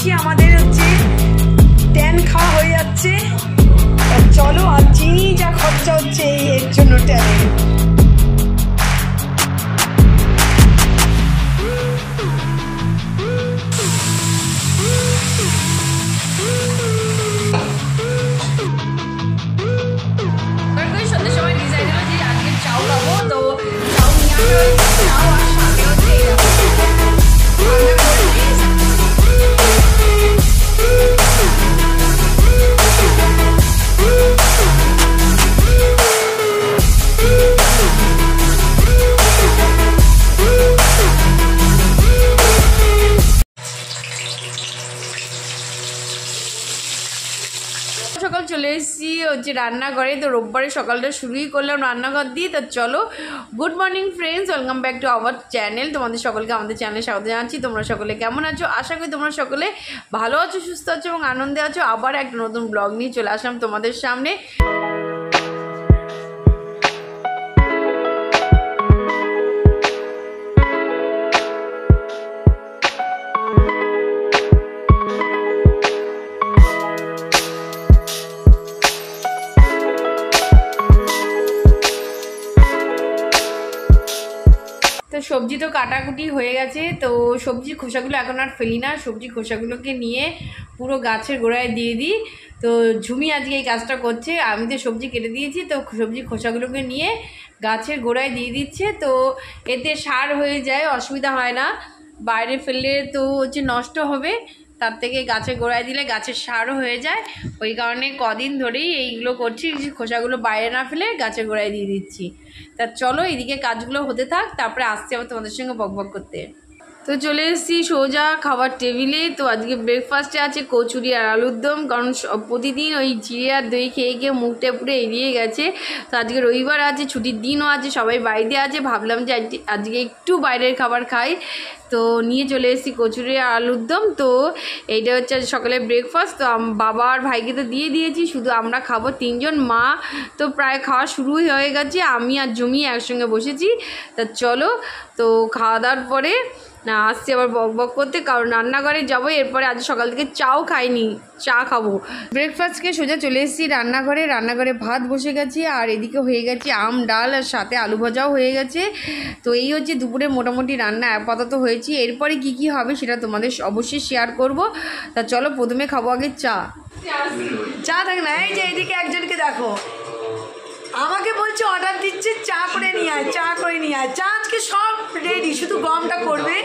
বেশি আমাদের হচ্ছে ট্যান খাওয়া হয়ে যাচ্ছে। চলো, আর চিনি যা খরচা হচ্ছে এর জন্য ট্যানের। সন্ধ্যের সময় ডিজাইন হলো যে আজকে চাউ খাবো, তো চাউ নিয়ে চাউ আর সাথে হচ্ছে সকাল চলে এসেছি হচ্ছে রান্নাঘরে। তো রোববারে সকালটা শুরুই করলাম রান্নাঘর দিয়ে। তো চলো, good morning friends, welcome back to our channel. তোমাদের সকলকে আমাদের চ্যানেলে স্বাগত জানাচ্ছি। তোমরা সকলে কেমন আছো? আশা করি তোমরা সকলে ভালো আছো, সুস্থ আছো এবং আনন্দে আছো। আবার একটা নতুন ব্লগ নিয়ে চলে আসলাম তোমাদের সামনে। সবজি তো কাটাকুটি হয়ে গেছে, তো সবজির খোসাগুলো এখন আর ফেলি না। সবজির খোসাগুলোকে নিয়ে পুরো গাছের গোড়ায় দিয়ে দিই। তো ঝুমি আজকে এই কাজটা করছে। আমি তো সবজি কেটে দিয়েছি, তো সবজির খোসাগুলোকে নিয়ে গাছের গোড়ায় দিয়ে দিচ্ছে। তো এতে সার হয়ে যায়, অসুবিধা হয় না। বাইরে ফেললে তো হচ্ছে নষ্ট হবে, তার থেকে গাছের গোড়ায় দিলে গাছের সারও হয়ে যায়। ওই কারণে কদিন ধরেই এইগুলো করছি, খোসাগুলো বাইরে না ফেলে গাছের গোড়ায় দিয়ে দিচ্ছি। তা চলো, এদিকে কাজগুলো হতে থাক, তারপরে আসছি আবার তোমাদের সঙ্গে বকবক করতে। তো চলে এসেছি সোজা খাবার টেবিলে। তো আজকে ব্রেকফাস্টে আছে কচুরি আর আলুর দম, কারণ প্রতিদিন ওই জিরে আর দই খেয়ে গিয়ে মুখটা পুরো এড়িয়ে গেছে। তো আজকে রবিবার আছে, ছুটির দিনও আছে, সবাই বাড়িতে আছে। ভাবলাম যে আজকে একটু বাইরের খাবার খাই, তো নিয়ে চলে এসেছি কচুরি আর আলুর দম। তো এইটা হচ্ছে সকালে ব্রেকফাস্ট। তো বাবা আর ভাইকে তো দিয়ে দিয়েছি, শুধু আমরা খাবো তিনজন। মা তো প্রায় খাওয়া শুরুই হয়ে গেছে, আমি আর জমি একসঙ্গে বসেছি। তা চলো, তো খাওয়া দাওয়ার পরে না আসছি আবার বক বক করতে, কারণ রান্নাঘরে যাবো। এরপরে আজ সকাল থেকে চাও খাইনি, চা খাবো। ব্রেকফাস্টকে সোজা চলে এসেছি রান্নাঘরে ভাত বসে গেছি, আর এদিকে হয়ে গেছে আম ডাল, আর সাথে আলু ভাজাও হয়ে গেছে। তো এই হচ্ছে দুপুরে মোটামুটি রান্না আপাতত হয়েছে। এরপরে কি হবে সেটা তোমাদের অবশ্যই শেয়ার করব। তা চলো, প্রথমে খাবো আগে চা। থাক না, এই যে এইদিকে একজনকে দেখো, আমাকে বলছে অর্ডার দিচ্ছে চা করে নিয়ে আয়, চা করে নিয়ে আয়। চা আজকে সব রেডি, শুধু গমটা করবে।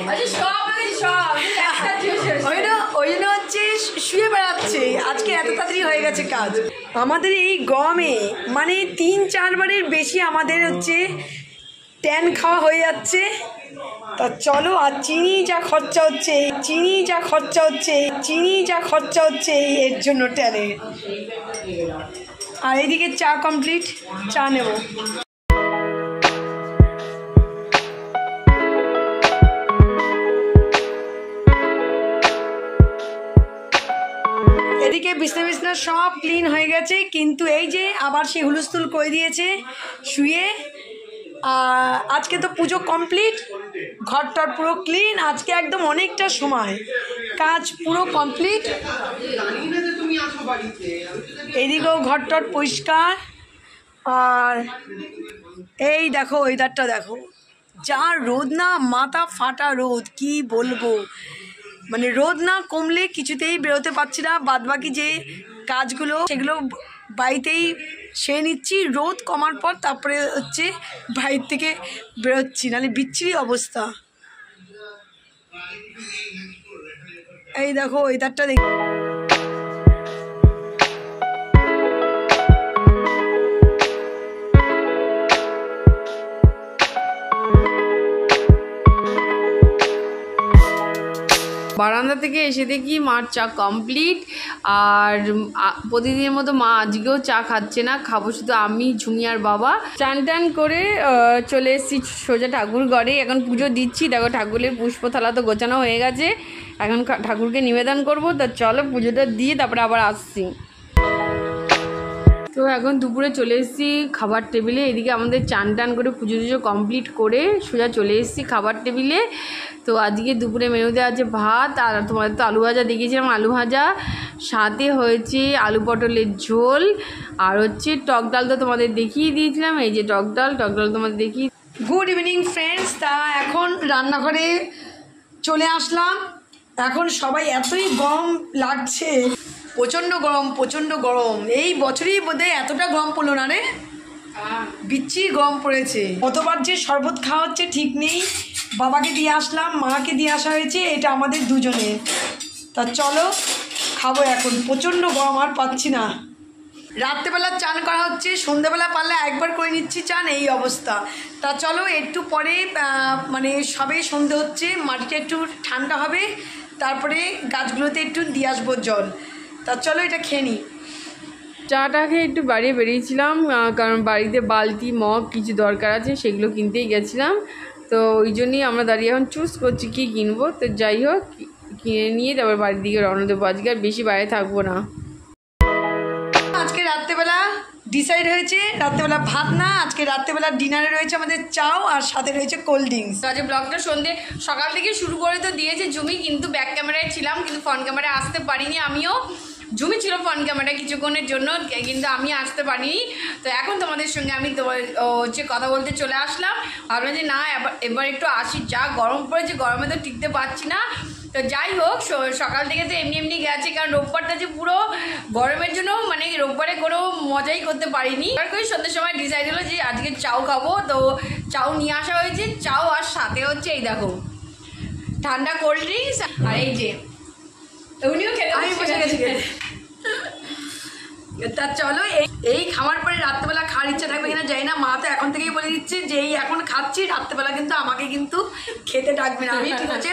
ওই জন্য হচ্ছে শুয়ে বেড়াচ্ছে, আজকে এত তাড়াতাড়ি হয়ে গেছে কাজ। আমাদের এই গমে মানে 3-4 বারের বেশি আমাদের হচ্ছে ট্যান খাওয়া হয়ে যাচ্ছে। তা চলো, আর চিনি যা খরচা হচ্ছে এর জন্য ট্যানে। আর এইদিকে চা কমপ্লিট, চা নেব। এদিকে বিছনা সব ক্লিন হয়ে গেছে, কিন্তু এই যে আবার সে হুলস্থুল করে দিয়েছে শুয়ে। আজকে তো পুজো কমপ্লিট, ঘরটার পুরো ক্লিন। আজকে একদম অনেকটা সময় কাজ পুরো কমপ্লিট। এইদিকেও ঘরটার পরিষ্কার। আর এই দেখো, ওয়েদারটা দেখো, যা রোদ না, মাথা ফাটা রোদ, কি বলবো। মানে রোদ না কমলে কিছুতেই বেরোতে পারছি না। বাদবাকি যে কাজগুলো সেগুলো বাড়িতেই সেরে নিচ্ছি, রোদ কমার পর তারপরে হচ্ছে বাইর থেকে বেরোচ্ছি, নাহলে বিচ্ছিরি অবস্থা। এই দেখো ওয়েদারটা দেখ। বারান্দা থেকে এসে দেখি মার চা কমপ্লিট। আর প্রতিদিনের মতো মা আজকেও চা খাচ্ছে না, খাবো শুধু আমি, ঝুমি আর বাবা। চান টান করে চলে এসেছি সোজা ঠাকুর ঘরে। এখন পুজো দিচ্ছি। দেখো ঠাকুরের পুষ্পথালা তো গোছানো হয়ে গেছে, এখন ঠাকুরকে নিবেদন করব। তো চলো পুজোটা দিয়ে তারপরে আবার আসছি। তো এখন দুপুরে চলে এসেছি খাবার টেবিলে। এদিকে আমাদের চান টান করে পুজো টুজো কমপ্লিট করে সোজা চলে এসেছি খাবার টেবিলে। তো আজকে দুপুরে মেনুতে আছে ভাত, আর তোমাদের তো আলু ভাজা দেখিয়েছিলাম, আলু ভাজা, সাথে হয়েছে আলু পটলের ঝোল, আর হচ্ছে টক ডাল তো তোমাদের দেখিয়ে দিয়েছিলাম। এই যে টক ডাল তোমাদের দেখিয়ে। Good evening friends. তা এখন রান্নাঘরে চলে আসলাম। এখন সবাই এতই গরম লাগছে, প্রচণ্ড গরম। এই বছরই বোধহয় এতটা গরম পড়লো না রে, বিচ্ছি গরম পড়েছে। কতবার যে শরবত খাওয়া হচ্ছে ঠিক নেই। বাবাকে দিয়ে আসলাম, মাকে দিয়ে আসা হয়েছে, এটা আমাদের দুজনের। তা চলো খাবো এখন, প্রচণ্ড গরম আর পাচ্ছি না। রাত্রেবেলা চান করা হচ্ছে, সন্ধ্যেবেলা পারলে একবার করে নিচ্ছি চান, এই অবস্থা। তা চলো একটু পরে মানে সবে সন্ধে হচ্ছে, মাটিটা একটু ঠান্ডা হবে, তারপরে গাছগুলোতে একটু দিয়ে আসবো জল। তা চলো এটা খেয়ে নিই। চাটা খেয়ে একটু বাইরে বেরিয়েছিলাম, কারণ বাড়িতে বালতি মগ কিছু দরকার আছে, সেগুলো কিনতেই গেছিলাম। তো ওই জন্যই আমরা দাঁড়িয়ে এখন চুজ করছি কী কিনবো। তো যাই হোক কিনে নিয়ে তারপর বাড়ির দিকে রওনা দেবো। আজকে আর বেশি বাইরে থাকবো না। আজকে রাত্রেবেলা ডিসাইড হয়েছে রাত্রেবেলা ভাত না, আজকে রাত্রেবেলা ডিনারে রয়েছে আমাদের চাও, আর সাথে রয়েছে কোল্ড ড্রিঙ্কস। তো আজ ব্লগটা সকাল থেকে শুরু করে তো দিয়েছে ঝুমি, কিন্তু ব্যাক ক্যামেরায় ছিলাম, কিন্তু ফ্রন্ট ক্যামেরায় আসতে পারিনি আমিও। ঝুমি ছিল ফ্রন্ট ক্যামেরায় কিছুক্ষণের জন্য, কিন্তু আমি আসতে পারিনি। তো এখন তোমাদের সঙ্গে আমি হচ্ছে কথা বলতে চলে আসলাম। ভাবলাম যে না এবার একটু আসি, যা গরম পড়েছে, গরমে তো টিকতে পারছি না। তো যাই হোক সকাল থেকে তো এমনি গেছে, কারণ রোববারটা যে পুরো গরমের জন্য মানে রোববারে কোনো মজাই করতে পারিনি। এবার করে সন্ধ্যের সময় ডিসাইড হলো যে আজকে চাউ খাবো, তো চাউ নিয়ে আসা হয়েছে। চাউ আর সাথে হচ্ছে এই দেখো ঠান্ডা কোল্ড ড্রিঙ্কস, আর এই যে উনিও খেতে আমি বসে গেছি। তা চলো এই খাওয়ার পরে রাত্রেবেলা খাওয়ার ইচ্ছা থাকবে কিনা জানি না। মা তো এখন থেকেই বলে দিচ্ছে যে এই এখন খাচ্ছি, রাত্রেবেলা কিন্তু আমাকে কিন্তু খেতে ডাকবে না। আমি ঠিক আছে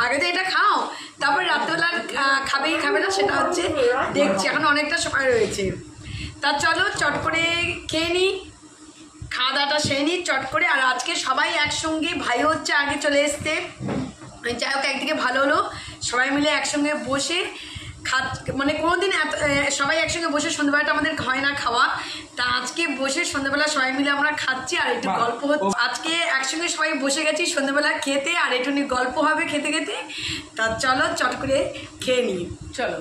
আগে তো এটা খাও, তারপরে রাত্রেবেলা খাবে না সেটা হচ্ছে দেখছি, এখন অনেকটা সময় রয়েছে। তা চলো চট করে খেয়ে নিই, খাওয়া দাওয়াটা সেরে নিই চট করে। আর আজকে সবাই একসঙ্গে, ভাই হচ্ছে আগে চলে এসছে, যাই হোক একদিকে ভালো হলো সবাই মিলে একসঙ্গে বসে মানে কোনোদিন সবাই একসঙ্গে বসে সন্ধ্যাবেলাটা আমাদের হয় না খাওয়া। তা আজকে বসে সন্ধ্যাবেলা সবাই মিলে আমরা খাচ্ছি আর একটু গল্প হচ্ছে। আজকে একসঙ্গে সবাই বসে গেছি সন্ধ্যাবেলা খেতে, আর একটু গল্প হবে খেতে খেতে। তা চলো চট করে খেয়ে নিই, চলো।